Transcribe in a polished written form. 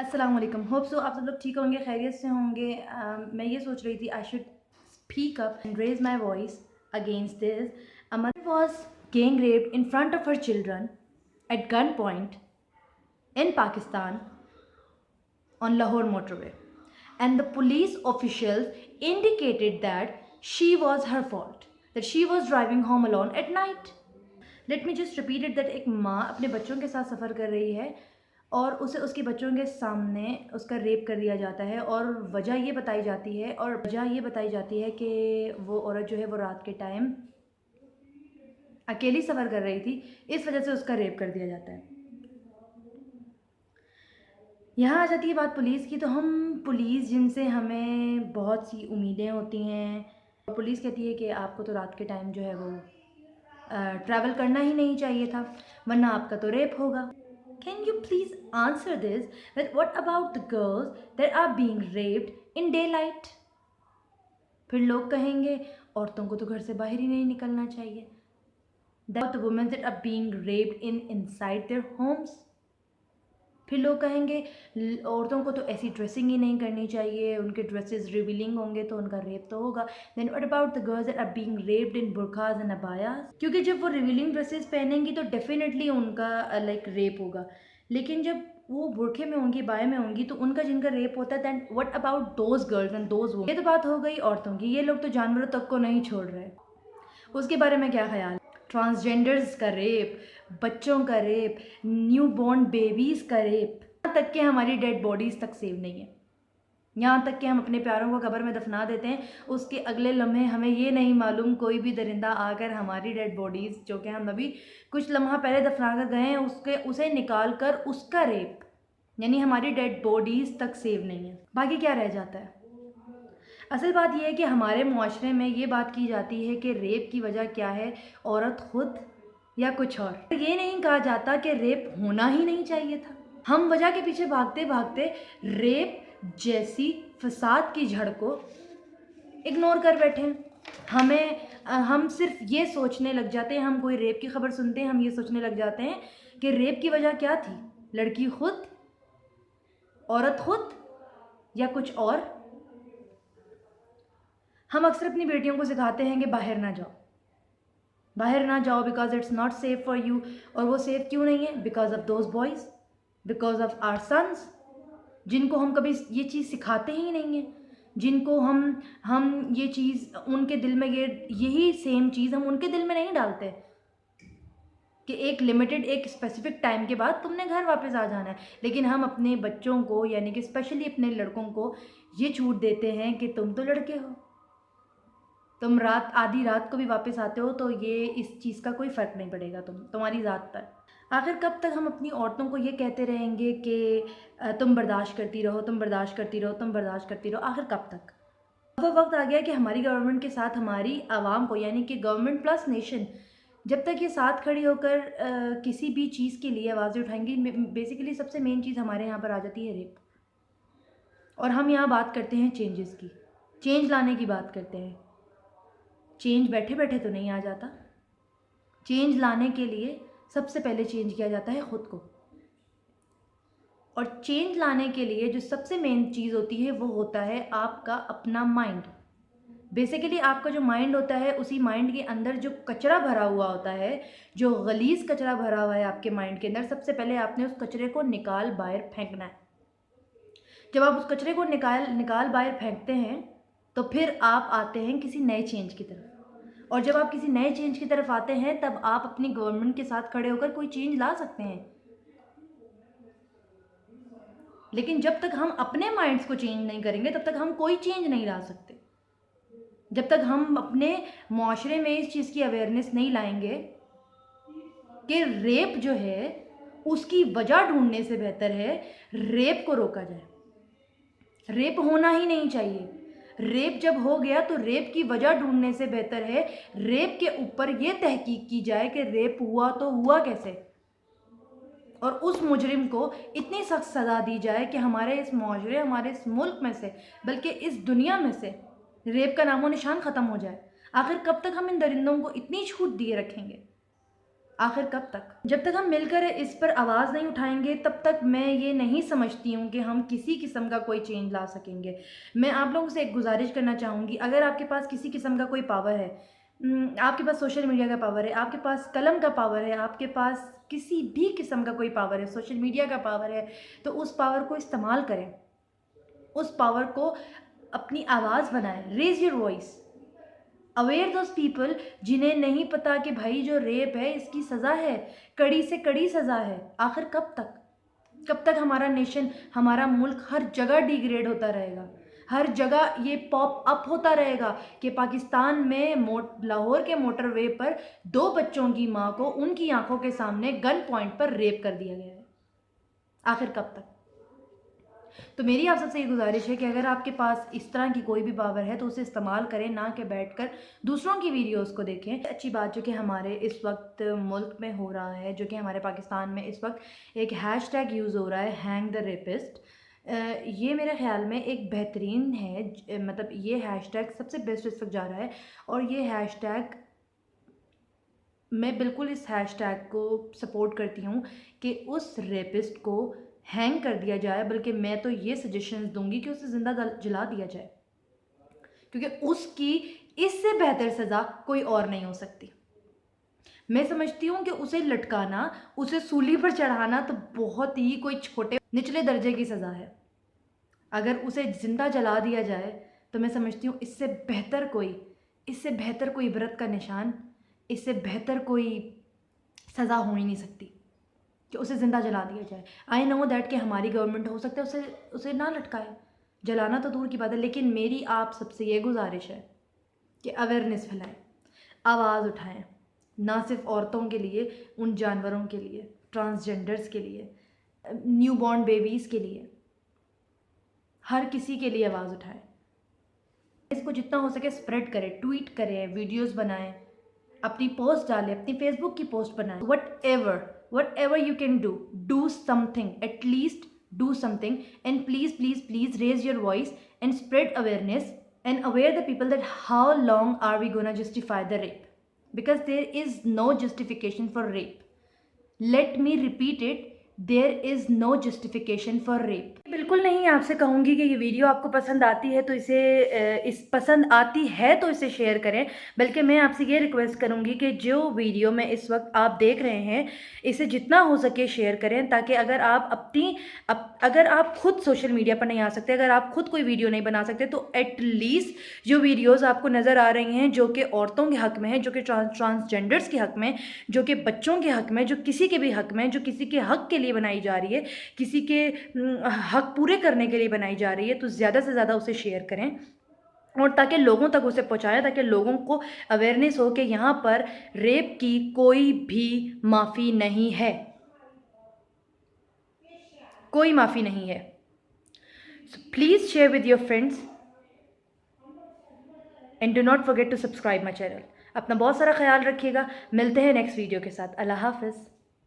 अस्सलाम वालेकुम। Hope so आप सब लोग ठीक होंगे, खैरियत से होंगे। मैं ये सोच रही थी I should speak up and raise my voice against this. A mother was getting raped in front of her children at gunpoint in Pakistan on Lahore motorway, and the police officials indicated that she was her fault, that she was driving home alone at night. Let me just repeat it that एक माँ अपने बच्चों के साथ सफ़र कर रही है और उसे उसके बच्चों के सामने उसका रेप कर दिया जाता है, और वजह ये बताई जाती है कि वो औरत जो है वो रात के टाइम अकेली सफ़र कर रही थी, इस वजह से उसका रेप कर दिया जाता है। यहाँ आ जाती है बात पुलिस की। तो हम पुलिस जिनसे हमें बहुत सी उम्मीदें होती हैं, पुलिस कहती है कि आपको तो रात के टाइम जो है वो ट्रैवल करना ही नहीं चाहिए था, वरना आपका तो रेप होगा। Can you please answer this, that what about the girls that are being raped in daylight? फिर लोग कहेंगे औरतों को तो घर से बाहर ही नहीं निकलना चाहिए। That the women that are being raped in inside their homes. फिर लोग कहेंगे औरतों को तो ऐसी ड्रेसिंग ही नहीं करनी चाहिए, उनके ड्रेसेस रिवीलिंग होंगे तो उनका रेप तो होगा। Then what about the girls that are being raped in burqas and abayas? क्योंकि जब वो रिवीलिंग ड्रेसेस पहनेंगी तो डेफिनेटली उनका लाइक रेप होगा, लेकिन जब वो बुरखे में होंगी, बाय में होंगी, तो उनका जिनका रेप होता है, then what about those girls and those women? ये तो बात हो गई औरतों की, ये लोग तो जानवरों तक को नहीं छोड़ रहे। उसके बारे में क्या ख्याल? ट्रांसजेंडर्स का रेप, बच्चों का रेप, न्यू बॉर्न बेबीज़ का रेप, यहाँ तक कि हमारी डेड बॉडीज़ तक सेव नहीं है। यहाँ तक कि हम अपने प्यारों को कब्र में दफना देते हैं, उसके अगले लम्हे हमें ये नहीं मालूम कोई भी दरिंदा आकर हमारी डेड बॉडीज़ जो कि हम अभी कुछ लम्हा पहले दफना कर गए हैं उसे निकाल कर उसका रेप, यानी हमारी डेड बॉडीज़ तक सेव नहीं है। बाकी क्या रह जाता है? असल बात यह है कि हमारे मुआशरे में ये बात की जाती है कि रेप की वजह क्या है, औरत खुद या कुछ और। ये नहीं कहा जाता कि रेप होना ही नहीं चाहिए था। हम वजह के पीछे भागते भागते रेप जैसी फसाद की जड़ को इग्नोर कर बैठे हैं। हम सिर्फ ये सोचने लग जाते हैं, हम कोई रेप की खबर सुनते हैं, हम ये सोचने लग जाते हैं कि रेप की वजह क्या थी, लड़की खुद, औरत खुद या कुछ और। हम अक्सर अपनी बेटियों को सिखाते हैं कि बाहर ना जाओ because it's not safe for you. और वो सेफ क्यों नहीं है? Because of those boys, because of our sons, जिनको हम कभी ये चीज़ सिखाते ही नहीं हैं, जिनको हम ये चीज़ उनके दिल में यही सेम चीज़ हम उनके दिल में नहीं डालते कि एक लिमिटेड, एक स्पेसिफिक टाइम के बाद तुमने घर वापस आ जाना है। लेकिन हम अपने बच्चों को, यानी कि स्पेशली अपने लड़कों को, ये छूट देते हैं कि तुम तो लड़के हो, तुम आधी रात को भी वापस आते हो तो ये इस चीज़ का कोई फ़र्क नहीं पड़ेगा तुम्हारी ज़ात पर। आखिर कब तक हम अपनी औरतों को ये कहते रहेंगे कि तुम बर्दाश्त करती रहो, तुम बर्दाश्त करती रहो, तुम बर्दाश्त करती रहो? आखिर कब तक? अब वो वक्त आ गया कि हमारी गवर्नमेंट के साथ हमारी आवाम को, यानी कि गवर्नमेंट प्लस नेशन, जब तक ये साथ खड़ी होकर किसी भी चीज़ के लिए आवाज़ें उठाएंगी। बेसिकली सबसे मेन चीज़ हमारे यहाँ पर आ जाती है रेप, और हम यहाँ बात करते हैं चेंजेस की, चेंज लाने की बात करते हैं। चेंज बैठे बैठे तो नहीं आ जाता। चेंज लाने के लिए सबसे पहले चेंज किया जाता है ख़ुद को, और चेंज लाने के लिए जो सबसे मेन चीज़ होती है वो होता है आपका अपना माइंड। बेसिकली आपका जो माइंड होता है, उसी माइंड के अंदर जो कचरा भरा हुआ होता है, जो गलीज़ कचरा भरा हुआ है आपके माइंड के अंदर, सबसे पहले आपने उस कचरे को निकाल बाहर फेंकना है। जब आप उस कचरे को निकाल बाहर फेंकते हैं तो फिर आप आते हैं किसी नए चेंज की तरफ, और जब आप किसी नए चेंज की तरफ आते हैं तब आप अपनी गवर्नमेंट के साथ खड़े होकर कोई चेंज ला सकते हैं। लेकिन जब तक हम अपने माइंड्स को चेंज नहीं करेंगे तब तक हम कोई चेंज नहीं ला सकते। जब तक हम अपने मुआशरे में इस चीज़ की अवेयरनेस नहीं लाएंगे कि रेप जो है उसकी वजह ढूंढने से बेहतर है रेप को रोका जाए। रेप होना ही नहीं चाहिए। रेप जब हो गया तो रेप की वजह ढूंढने से बेहतर है रेप के ऊपर ये तहकीक की जाए कि रेप हुआ तो हुआ कैसे, और उस मुजरिम को इतनी सख्त सज़ा दी जाए कि हमारे इस मुआशरे, हमारे इस मुल्क में से, बल्कि इस दुनिया में से रेप का नामो निशान ख़त्म हो जाए। आखिर कब तक हम इन दरिंदों को इतनी छूट दिए रखेंगे? आखिर कब तक? जब तक हम मिलकर इस पर आवाज़ नहीं उठाएंगे तब तक मैं ये नहीं समझती हूँ कि हम किसी किस्म का कोई चेंज ला सकेंगे। मैं आप लोगों से एक गुजारिश करना चाहूँगी, अगर आपके पास किसी किस्म का कोई पावर है, आपके पास सोशल मीडिया का पावर है, आपके पास कलम का पावर है, आपके पास किसी भी किस्म का कोई पावर है, सोशल मीडिया का पावर है, तो उस पावर को इस्तेमाल करें। उस पावर को अपनी आवाज़ बनाएं, raise your voice, aware those people जिन्हें नहीं पता कि भाई जो रेप है इसकी सज़ा है, कड़ी से कड़ी सज़ा है। आखिर कब तक? कब तक हमारा नेशन, हमारा मुल्क हर जगह डिग्रेड होता रहेगा, हर जगह ये पॉप अप होता रहेगा कि पाकिस्तान में लाहौर के मोटरवे पर 2 बच्चों की माँ को उनकी आंखों के सामने गन पॉइंट पर रेप कर दिया गया है। आखिर कब तक? तो मेरी आप सबसे ये गुजारिश है कि अगर आपके पास इस तरह की कोई भी पावर है तो उसे इस्तेमाल करें, ना कि बैठकर दूसरों की वीडियोस को देखें। अच्छी बात जो कि हमारे इस वक्त मुल्क में हो रहा है, जो कि हमारे पाकिस्तान में इस वक्त एक हैशटैग यूज़ हो रहा है, हैंग द रेपिस्ट। ये मेरे ख़्याल में एक बेहतरीन है, मतलब ये हैशटैग सबसे बेस्ट इस वक्त जा रहा है। और ये हैशटैग, मैं बिल्कुल इस हैशटैग को सपोर्ट करती हूँ कि उस रेपिस्ट को हैंग कर दिया जाए, बल्कि मैं तो ये सजेशंस दूंगी कि उसे ज़िंदा जला दिया जाए, क्योंकि उसकी इससे बेहतर सज़ा कोई और नहीं हो सकती। मैं समझती हूँ कि उसे लटकाना, उसे सूली पर चढ़ाना तो बहुत ही कोई छोटे निचले दर्जे की सज़ा है। अगर उसे ज़िंदा जला दिया जाए तो मैं समझती हूँ इससे बेहतर कोई इबरत का निशान, इससे बेहतर कोई सज़ा हो ही नहीं सकती कि उसे ज़िंदा जला दिया जाए। आई नो दैट कि हमारी गवर्नमेंट हो सकता है उसे ना लटकाए, जलाना तो दूर की बात है, लेकिन मेरी आप सबसे ये गुजारिश है कि अवेयरनेस फैलाएं, आवाज़ उठाएं, ना सिर्फ औरतों के लिए, उन जानवरों के लिए, ट्रांसजेंडर्स के लिए, न्यूबॉर्न बेबीज़ के लिए, हर किसी के लिए आवाज़ उठाएं। इसको जितना हो सके स्प्रेड करें, ट्वीट करें, वीडियोस बनाएं, अपनी पोस्ट डालें, अपनी फेसबुक की पोस्ट बनाएं। whatever you can do something, at least do something, and please raise your voice and spread awareness and aware the people that how long are we gonna justify the rape, because there is no justification for rape. Let me repeat it, there is no justification for rape. बिल्कुल नहीं आपसे कहूँगी कि ये video आपको पसंद आती है तो पसंद आती है तो इसे शेयर करें, बल्कि मैं आपसे ये रिक्वेस्ट करूँगी कि जो वीडियो में इस वक्त आप देख रहे हैं इसे जितना हो सके शेयर करें, ताकि अगर आप खुद सोशल मीडिया पर नहीं आ सकते, अगर आप खुद कोई वीडियो नहीं बना सकते, तो एटलीस्ट जो वीडियोज़ आपको नज़र आ रही हैं जो कि औरतों के हक़ में है, जो कि ट्रांसजेंडर्स के हक़ में, जो कि बच्चों के हक़ में, जो किसी के भी हक़ में, जो किसी के हक़ के लिए बनाई जा रही है, किसी के हक़ पूरे करने के लिए बनाई जा रही है, तो ज़्यादा से ज़्यादा उसे शेयर करें और ताकि लोगों तक उसे पहुंचाएं, ताकि लोगों को अवेयरनेस हो कि यहाँ पर रेप की कोई भी माफ़ी नहीं है, कोई माफ़ी नहीं है। So please share with your friends and do not forget to subscribe my channel. अपना बहुत सारा ख्याल रखिएगा, मिलते हैं नेक्स्ट वीडियो के साथ। अल्लाह हाफ़िज़।